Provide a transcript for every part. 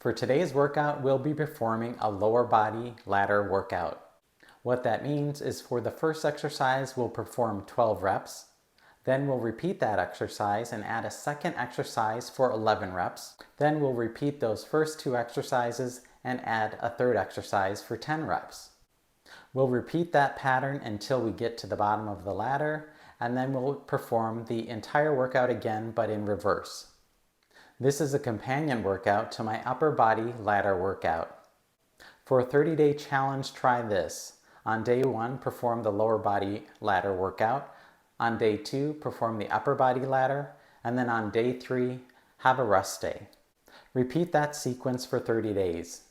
For today's workout, we'll be performing a lower body ladder workout. What that means is for the first exercise, we'll perform 12 reps. Then we'll repeat that exercise and add a second exercise for 11 reps. Then we'll repeat those first two exercises and add a third exercise for 10 reps. We'll repeat that pattern until we get to the bottom of the ladder, and then we'll perform the entire workout again, but in reverse. This is a companion workout to my upper body ladder workout. For a 30-day challenge, try this. On day 1, perform the lower body ladder workout. On day 2, perform the upper body ladder. And then on day 3, have a rest day. Repeat that sequence for 30 days.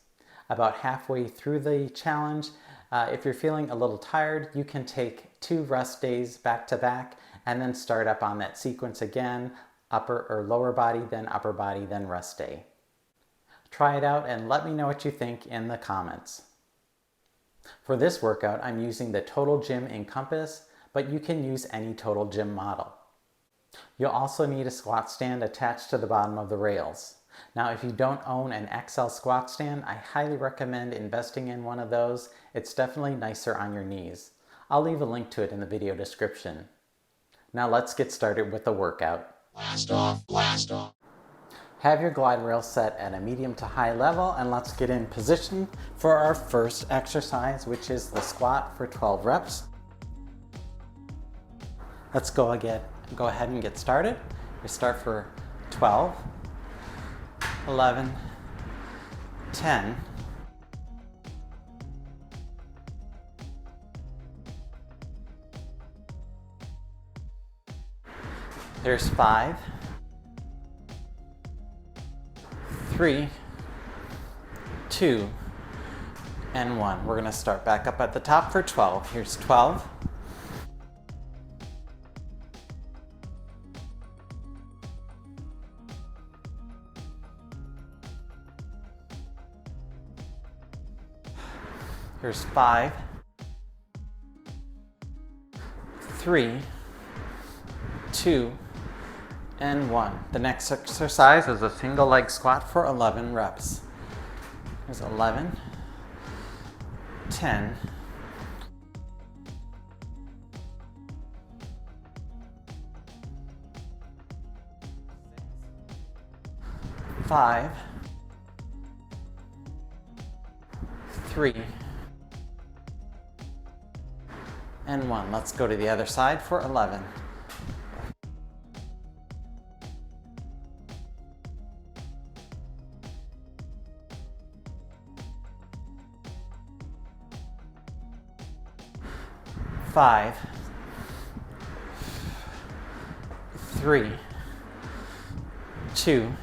About halfway through the challenge, if you're feeling a little tired, you can take 2 rest days back to back and then start up on that sequence again. Upper or lower body, then upper body, then rest day. Try it out and let me know what you think in the comments. For this workout, I'm using the Total Gym Encompass, but you can use any Total Gym model. You'll also need a squat stand attached to the bottom of the rails. Now, if you don't own an XL squat stand, I highly recommend investing in one of those. It's definitely nicer on your knees. I'll leave a link to it in the video description. Now let's get started with the workout. Blast off, blast off. Have your glide rail set at a medium to high level, and let's get in position for our first exercise, which is the squat for 12 reps. Let's go ahead and get started. We start for 12, 11, 10, 5, 3, 2, and 1. We're going to start back up at the top for 12. Here's 12. Here's 5, 3, 2, and 1. The next exercise is a single leg squat for 11 reps. Here's 11, 10, 5, 3, and 1. Let's go to the other side for 11. 5, 3, 2,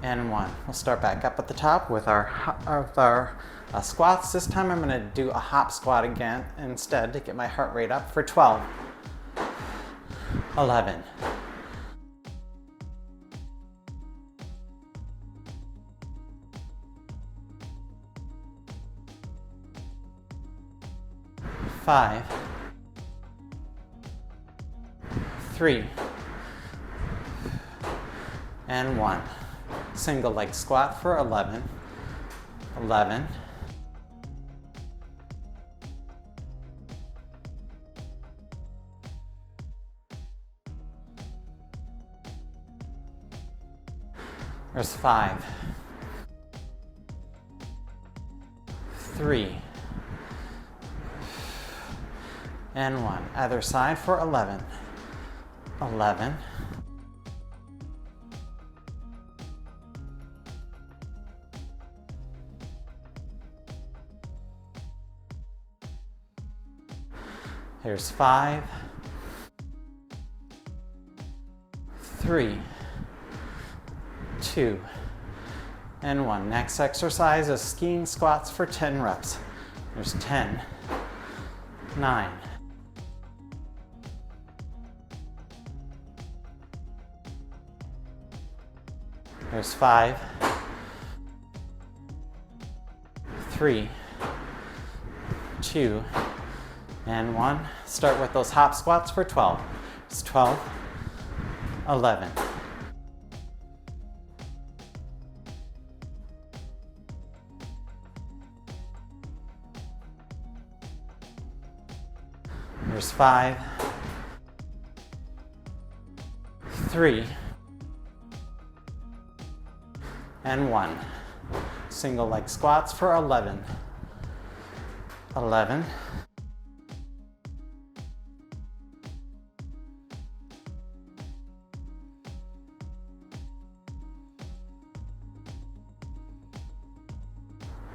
and 1. We'll start back up at the top with our squats. This time I'm going to do a hop squat again instead to get my heart rate up for 12, 11, 5, 3, and 1. Single leg squat for 11, 11, 5, 3, and 1. Other side for 11, 11, 5, 3, 2, and 1. Next exercise is skiing squats for 10 reps. There's 10, 9, 5, 3, 2, and 1. Start with those hop squats for 12. It's 12, 11, There's 5, 3, and 1. Single leg squats for 11. 11.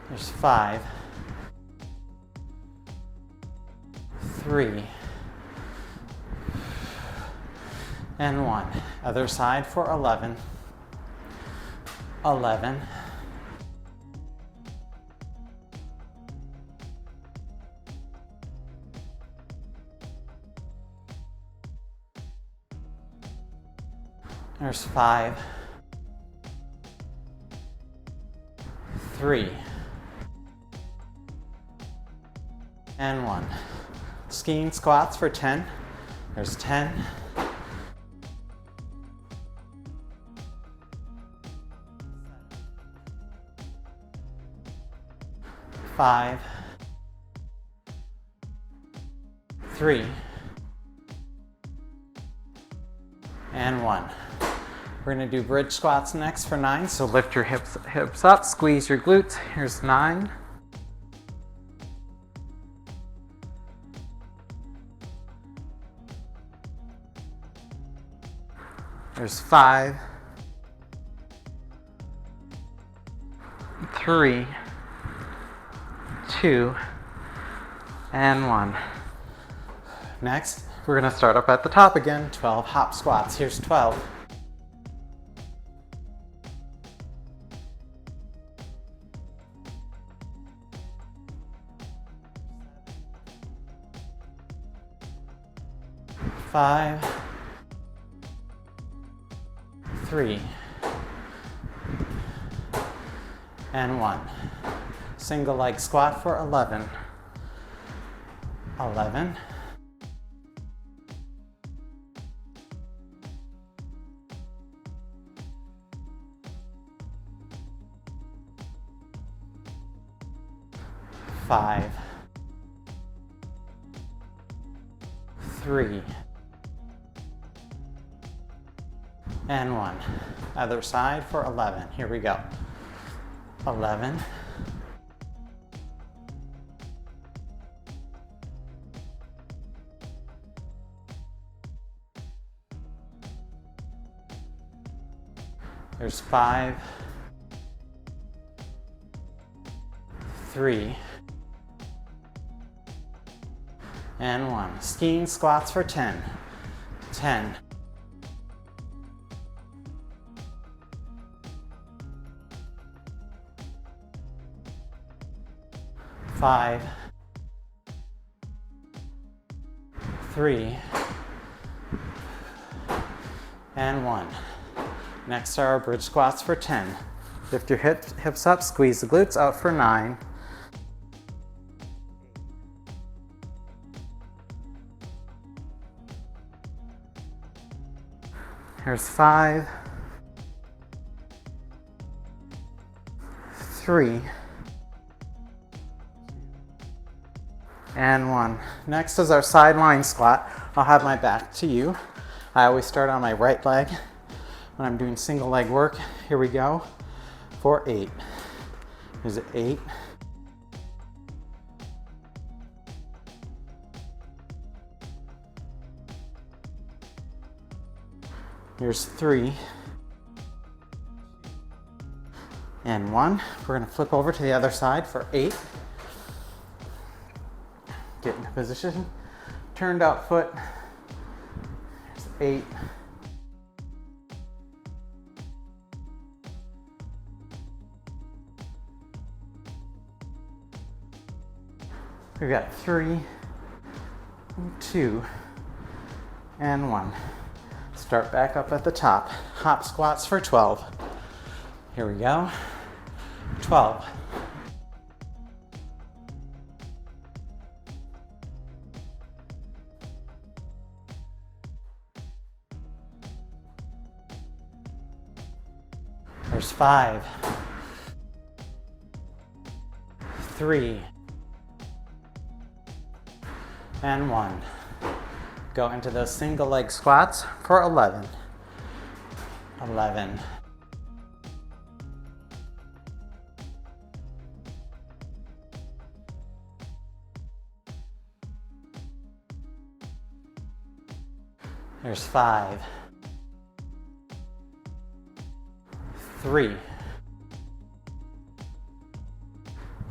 There's 5, 3, and 1. Other side for 11. 11. There's 5, 3, and 1. Skiing squats for 10. There's 10. 5, 3, and 1. We're going to do bridge squats next for 9. So lift your hips up, squeeze your glutes. Here's 9. There's 5, 3, 2, and 1. Next, we're going to start up at the top again. 12 hop squats. Here's 12. Five, 3, and 1. Single leg squat for 11. 11. 5, 3, and 1. Other side for 11. Here we go. 11. 5, 3, and 1. Skiing squats for 10. 10. 5, 3, and 1. Next are our bridge squats for 10. Lift your hips up, squeeze the glutes out for 9. Here's 5, 3, and 1. Next is our side lying squat. I'll have my back to you. I always start on my right leg when I'm doing single leg work. Here we go for 8. Here's 8. Here's 3 and 1. We're going to flip over to the other side for 8. Get into position. Turned out foot. Here's 8. We've got 3, 2, and 1. Start back up at the top. Hop squats for 12. Here we go. 12. 5, 3, and 1. Go into those single leg squats for 11. 11. There's 5. 3.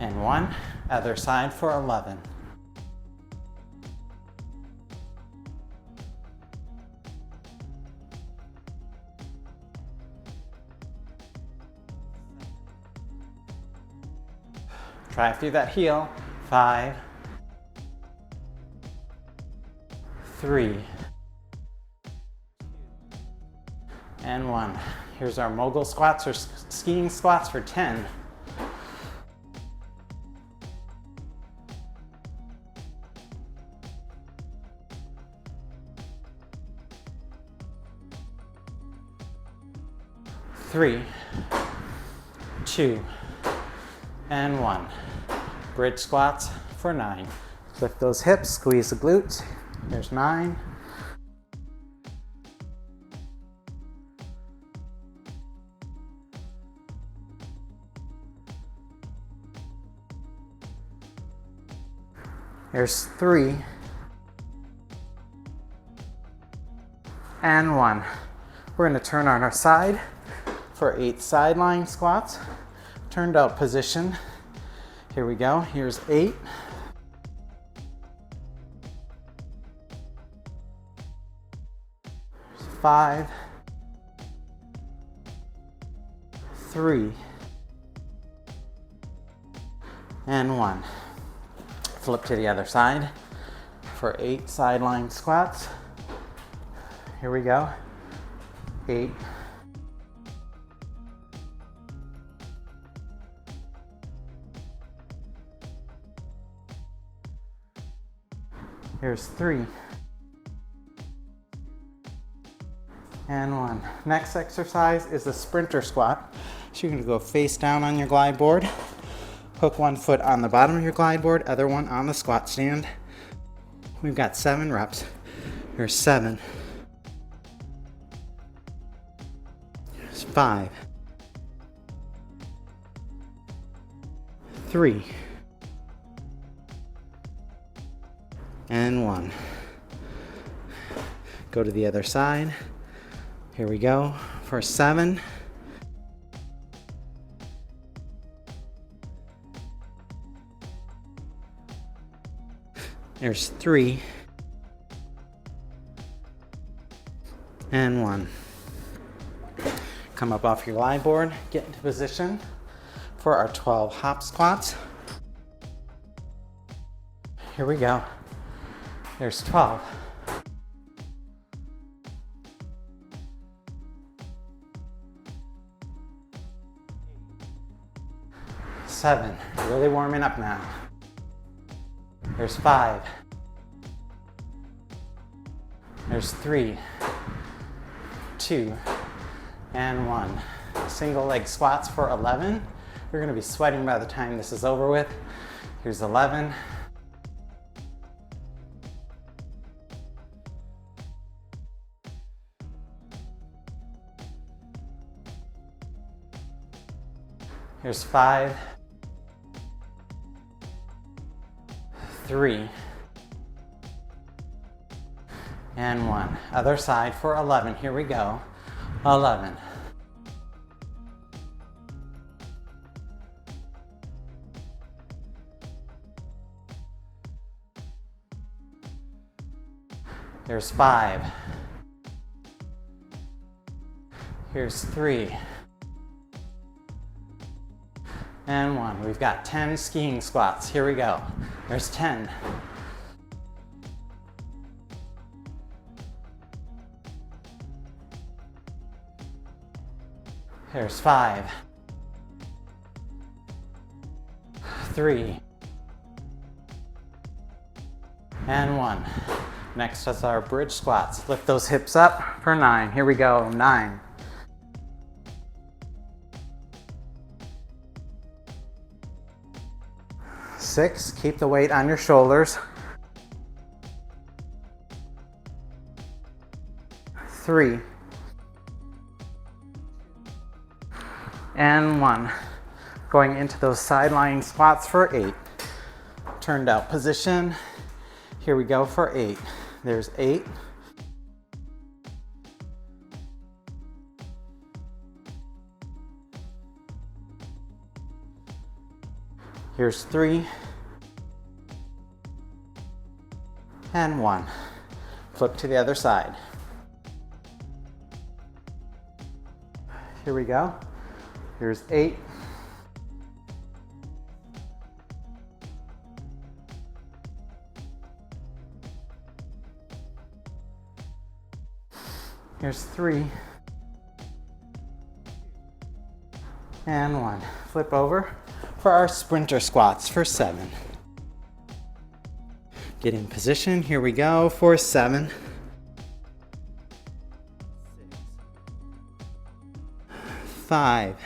And 1. Other side for 11. Try through that heel. 5. 3. And 1. Here's our mogul squats or skiing squats for 10. Three, 2, and 1. Bridge squats for 9. Lift those hips, squeeze the glutes. Here's 9. Here's 3. And 1. We're going to turn on our side for 8 sideline squats. Turned out position. Here we go. Here's 8. Here's 5. 3. And 1. Flip to the other side for 8 sideline squats. Here we go. 8. Here's 3. And 1. Next exercise is the sprinter squat. So you're going to go face down on your glide board. Hook one foot on the bottom of your glide board, other one on the squat stand. We've got 7 reps. Here's 7. Here's 5. 3. And 1. Go to the other side. Here we go for 7. There's 3. And 1. Come up off your glide board, get into position for our 12 hop squats. Here we go. There's 12. 7. Really warming up now. There's 5. There's 3, 2, and 1. Single leg squats for 11. You're going to be sweating by the time this is over with. Here's 11. Here's 5, 3, and 1. Other side for 11. Here we go. 11. Here's 5. Here's 3. And 1. We've got 10 skiing squats. Here we go. There's 10. There's 5. 3. And 1. Next is our bridge squats. Lift those hips up for 9. Here we go. 9. 6, keep the weight on your shoulders. 3, and 1. Going into those side lying squats for 8. Turned out position. Here we go for 8. There's 8. Here's 3. And 1. Flip to the other side. Here we go. Here's 8. Here's 3. And 1. Flip over for our sprinter squats for 7. Get in position. Here we go for 7. 5.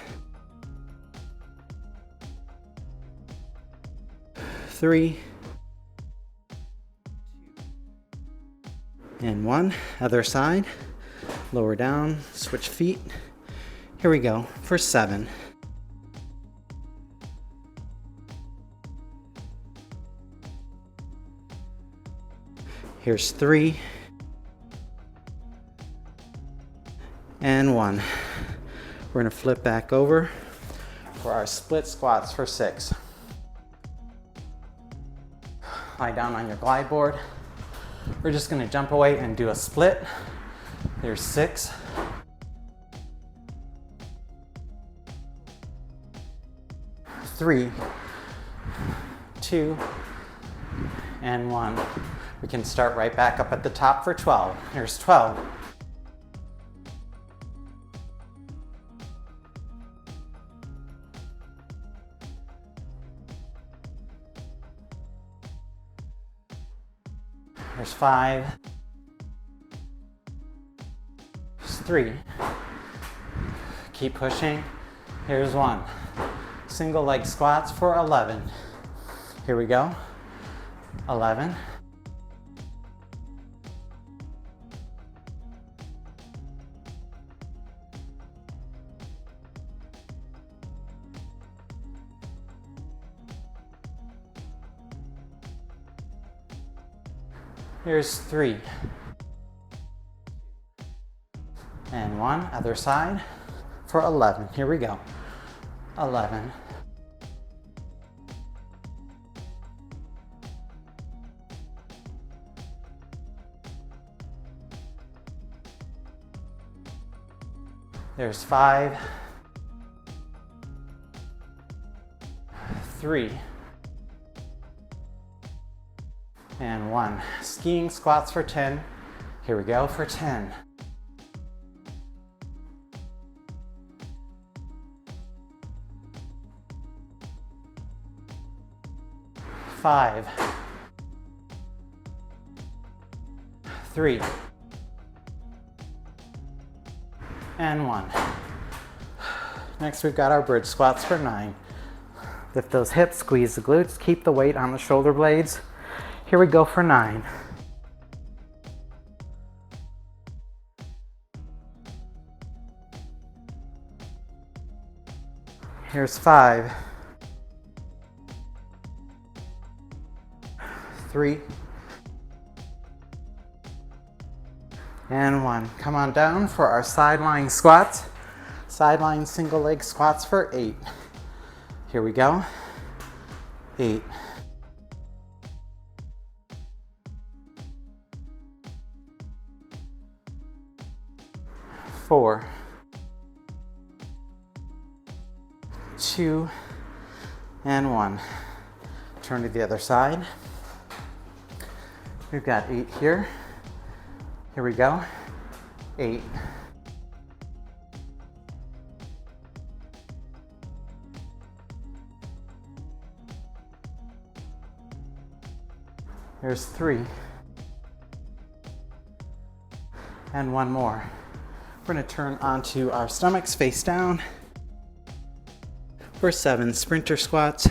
3. And 1. Other side. Lower down, switch feet. Here we go for 7. Here's 3. And 1. We're going to flip back over for our split squats for 6. Lie down on your glide board. We're just going to jump away and do a split. There's 6. 3, 2, and 1. We can start right back up at the top for 12. Here's 12. Here's 5. Here's 3. Keep pushing. Here's 1. Single leg squats for 11. Here we go. 11. Here's 3. And 1, other side for 11. Here we go. 11. There's 5. 3. And 1. Skiing squats for 10. Here we go for 10. 5. 3. And 1. Next we've got our bridge squats for 9. Lift those hips, squeeze the glutes, keep the weight on the shoulder blades. Here we go for 9. Here's 5. 3. And 1. Come on down for our side lying squats. Side lying single leg squats for 8. Here we go. 8. 4. 2. And 1. Turn to the other side. We've got 8 here. Here we go. 8. There's 3. And 1 more. We're going to turn onto our stomachs face down for 7 sprinter squats.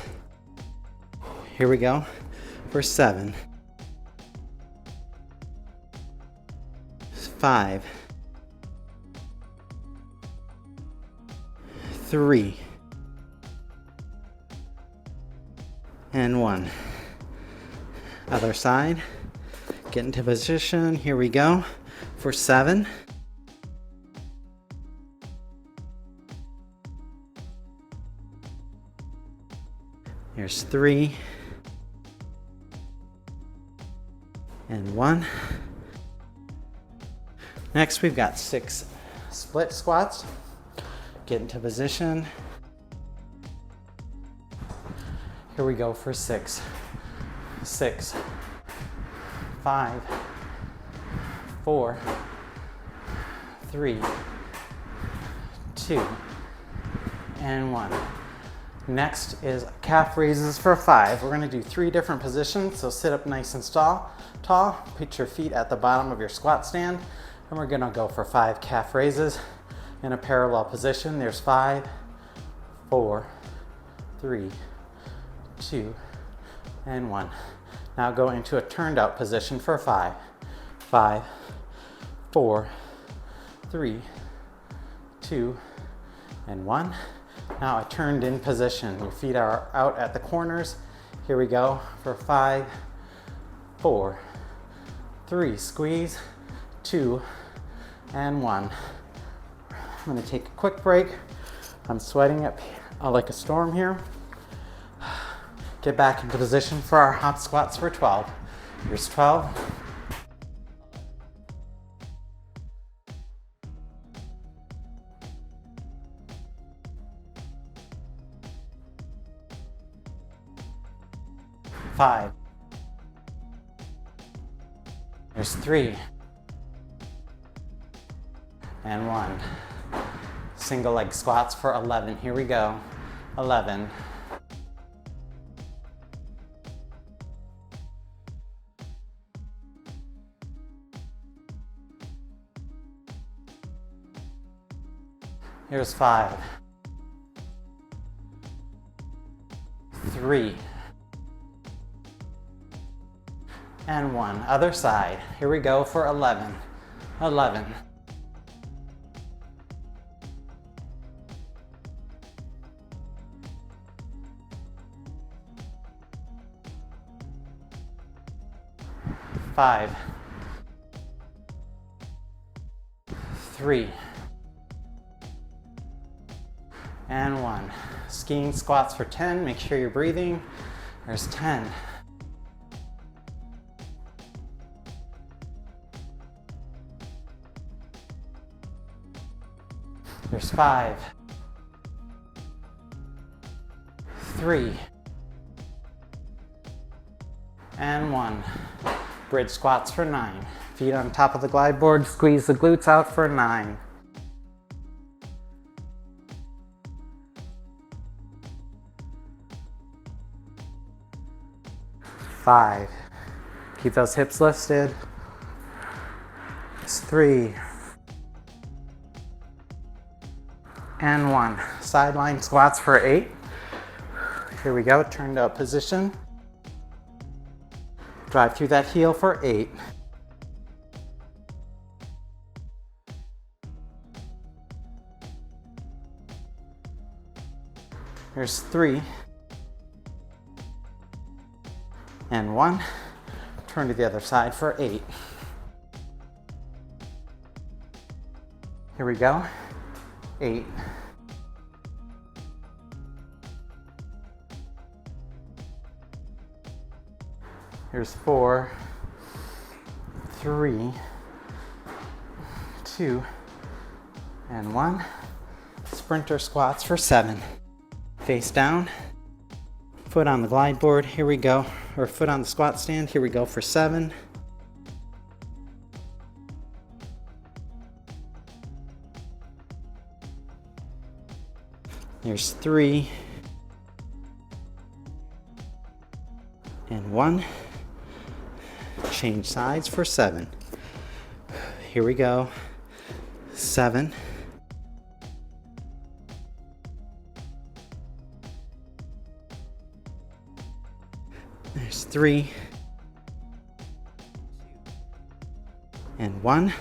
Here we go for 7. 5. 3, and 1. Other side. Get into position. Here we go for 7. Here's 3 and 1. Next, we've got 6 split squats. Get into position. Here we go for 6. 6, 5, 4, 3, 2, and 1. Next is calf raises for 5. We're going to do 3 different positions, so sit up nice and tall. Put your feet at the bottom of your squat stand, and we're going to go for 5 calf raises in a parallel position. There's 5, 4, 3, 2, and 1. Now go into a turned out position for 5. 5, 4, 3, 2, and 1. Now a turned in position. Your feet are out at the corners. Here we go for 5, 4, 3, squeeze, 2, and 1. I'm gonna take a quick break. I'm sweating up like a storm here. Get back into position for our hop squats for 12. Here's 12. Five. There's 3 and 1. Single leg squats for 11. Here we go. 11. Here's 5. 3. And 1. Other side. Here we go for 11. 11. Five. 3. And 1. Skiing squats for 10. Make sure you're breathing. There's 10. There's 5. 3. And 1. Bridge squats for 9. Feet on top of the glide board. Squeeze the glutes out for 9. 5. Keep those hips lifted. It's 3. And 1. Sideline squats for 8. Here we go, turned out position. Drive through that heel for 8. There's 3. And 1. Turn to the other side for 8. Here we go. 8. Here's 4, 3, 2, and 1. Sprinter squats for 7. Face down, foot on the glide board. Here we go. Or foot on the squat stand. Here we go for 7. There's 3 and 1. Change sides for 7. Here we go. 7. There's 3 and 1.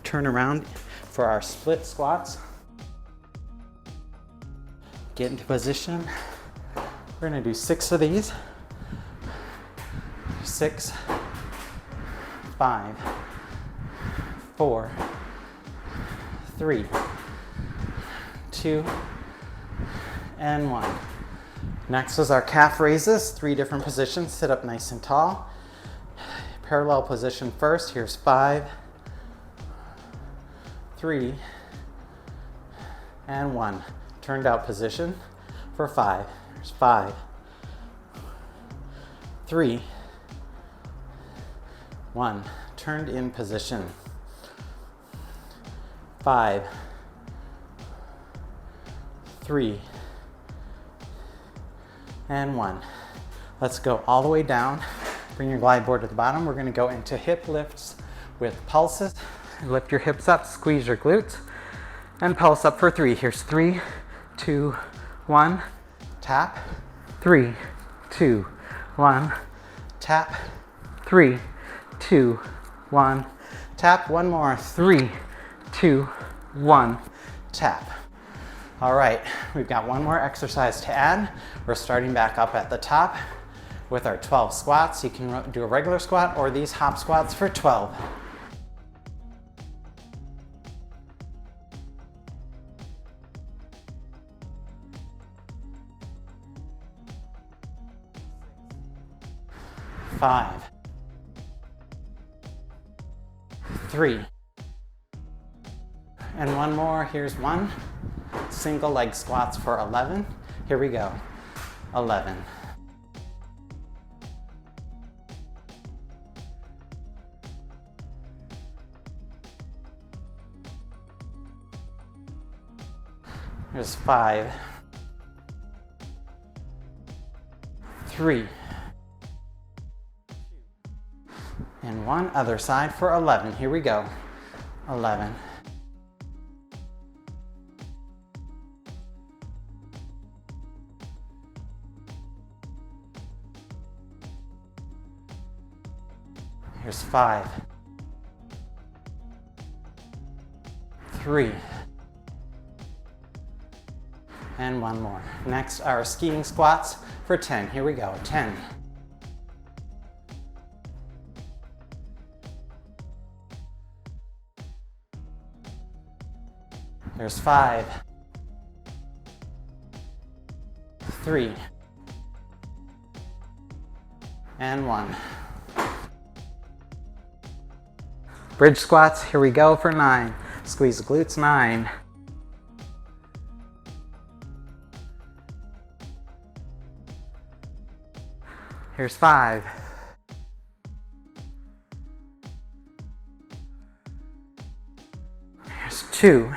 Turn around for our split squats. Get into position. We're gonna do 6 of these. 6, 5, 4, 3, 2, and 1. Next is our calf raises, 3 different positions. Sit up nice and tall. Parallel position first. Here's 5, 3, and 1. Turned out position for 5. There's 5, 3, 1. Turned in position. 5, 3, and 1. Let's go all the way down. Bring your glide board to the bottom. We're going to go into hip lifts with pulses. Lift your hips up, squeeze your glutes, and pulse up for 3. Here's 3, 2, 1. Tap. 3, 2, 1. Tap. 3, 2, 1. Tap. One more. 3, 2, 1. Tap. All right, we've got one more exercise to add. We're starting back up at the top with our 12 squats. You can do a regular squat or these hop squats for 12. Five, 3, and one more. Here's 1. Single leg squats for 11. Here we go. 11. Here's 5, 3, and 1. Other side for 11. Here we go. 11. Here's 5, 3, and 1 more. Next, our skiing squats for 10. Here we go. 10. There's 5, 3, and 1. Bridge squats, here we go for 9. Squeeze the glutes, 9. Here's 5. Here's 2.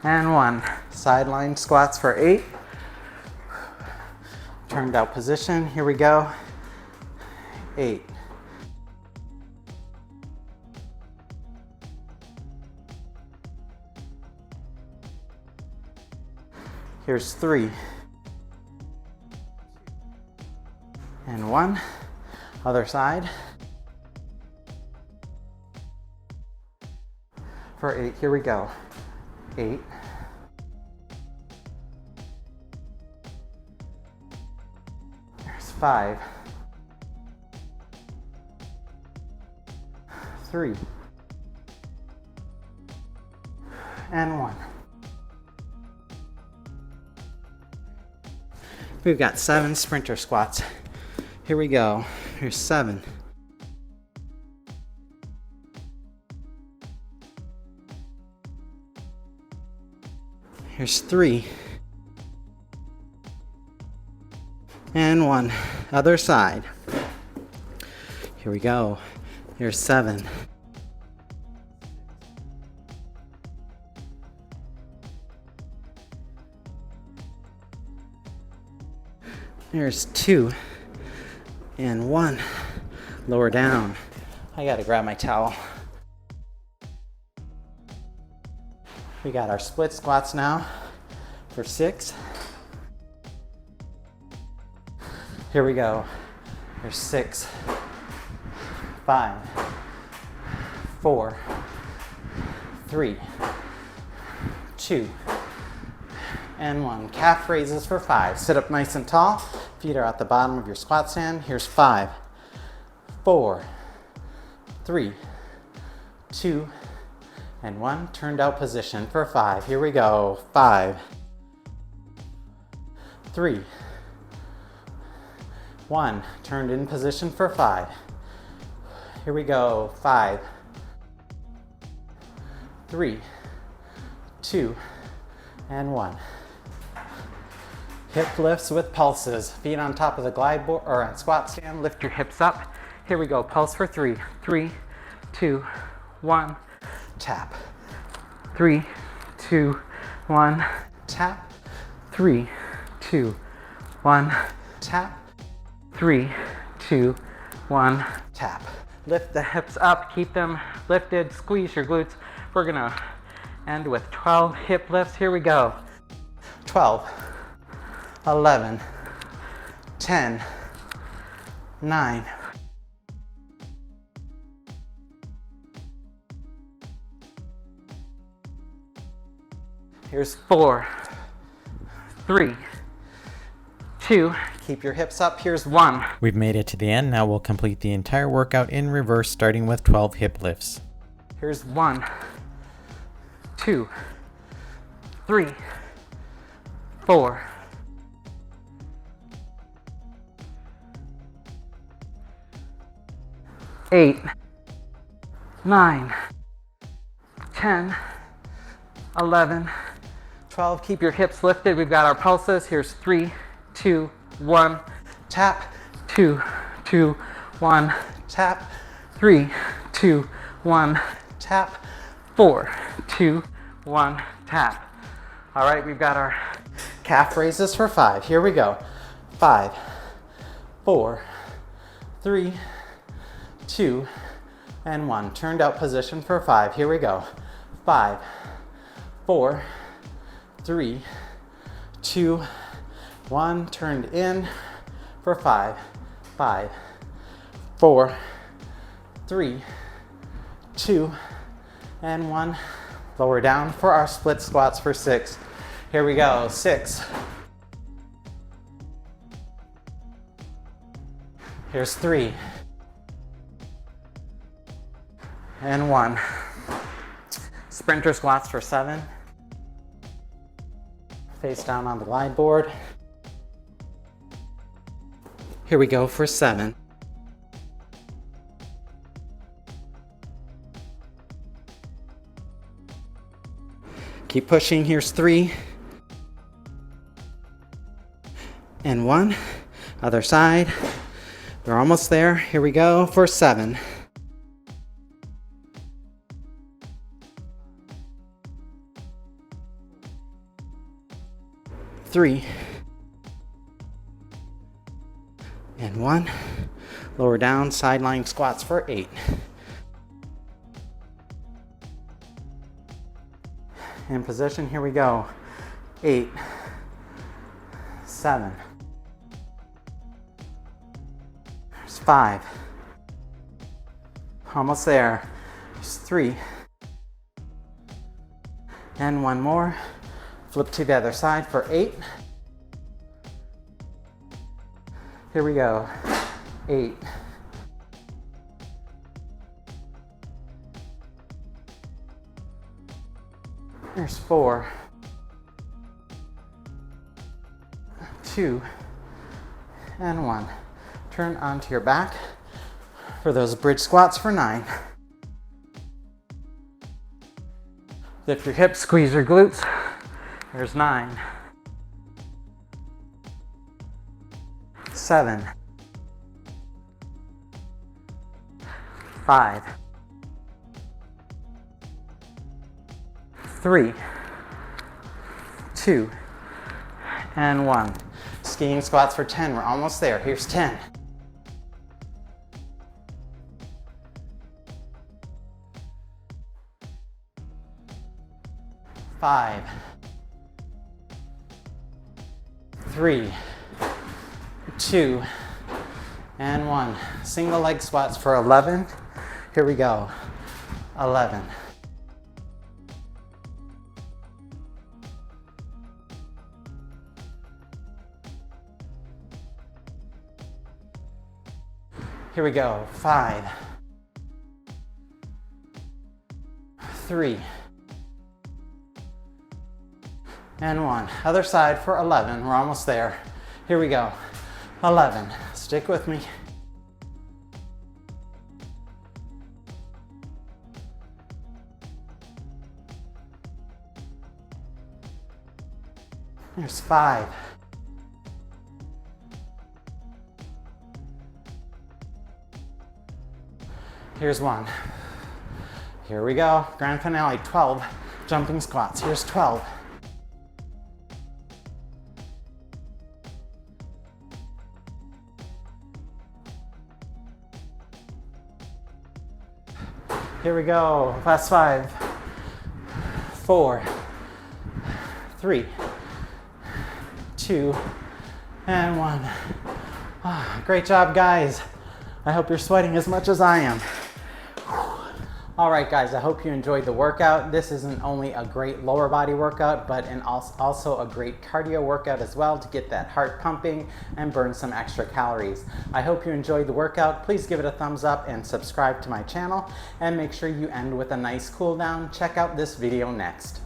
And 1. Sideline squats for 8. Turned out position, here we go. 8. Here's 3. And 1. Other side. For 8, here we go. 8. There's 5. 3. And 1. We've got 7 sprinter squats. Here we go. Here's 7. Here's 3. And 1. Other side. Here we go. Here's 7. There's 2 and 1. Lower down. I gotta grab my towel. We got our split squats now for 6. Here we go. There's 6, 5, 4, 3, 2, and 1. Calf raises for 5. Sit up nice and tall. Feet are at the bottom of your squat stand. Here's 5, 4, 3, 2, and 1. Turned out position for 5. Here we go. 5, 3, 1. Turned in position for 5. Here we go. 5, 3, 2, and 1. Hip lifts with pulses. Feet on top of the glide board or squat stand. Lift your hips up. Here we go. Pulse for 3. 3, 2, 1. Tap. 3, 2, 1. Tap. 3, 2, 1. Tap. 3, 2, 1. Tap. Lift the hips up. Keep them lifted. Squeeze your glutes. We're gonna end with 12 hip lifts. Here we go. 12, 11, 10, 9, 4, 3, 2, keep your hips up. Here's 1. We've made it to the end. Now we'll complete the entire workout in reverse, starting with 12 hip lifts. Here's 1, 2, 3, 4, 8, 9, 10, 11, 12. Keep your hips lifted. We've got our pulses. Here's 3, 2, 1. Tap. 2, 2, 1. Tap. 3, 2, 1. Tap. 4, 2, 1. Tap. All right, we've got our calf raises for 5. Here we go. 5, 4, 3, 2, and 1. Turned out position for 5. Here we go. 5, 4, 3, 2, 1. Turned in for 5. 5, 4, 3, 2, and 1. Lower down for our split squats for 6. Here we go. 6. Here's 3. And 1. Sprinter squats for 7. Face down on the glide board. Here we go for 7. Keep pushing. Here's 3. And 1. Other side. We're almost there. Here we go for 7. 3. And 1. Lower down, sideline squats for 8. In position, here we go. 8, 7. There's 5. Almost there. There's 3. And 1 more. Flip to the other side for 8. Here we go. 8. There's 4. 2. And 1. Turn onto your back for those bridge squats for 9. Lift your hips, squeeze your glutes. There's 9. 7. 5. 3, 2, and 1. Skiing squats for 10. We're almost there. Here's 10. 5, 3, 2, and 1. Single leg squats for 11. Here we go. 11. Here we go. 5, 3, and 1. Other side for 11. We're almost there. Here we go. 11. Stick with me. Here's 5. Here's 1. Here we go. Grand finale, 12 jumping squats. Here's 12. Here we go. Last 5, 4, 3, 2, and 1. Oh, great job, guys. I hope you're sweating as much as I am. All right, guys, I hope you enjoyed the workout. This isn't only a great lower body workout, but also a great cardio workout as well to get that heart pumping and burn some extra calories. I hope you enjoyed the workout. Please give it a thumbs up and subscribe to my channel, and make sure you end with a nice cool down. Check out this video next.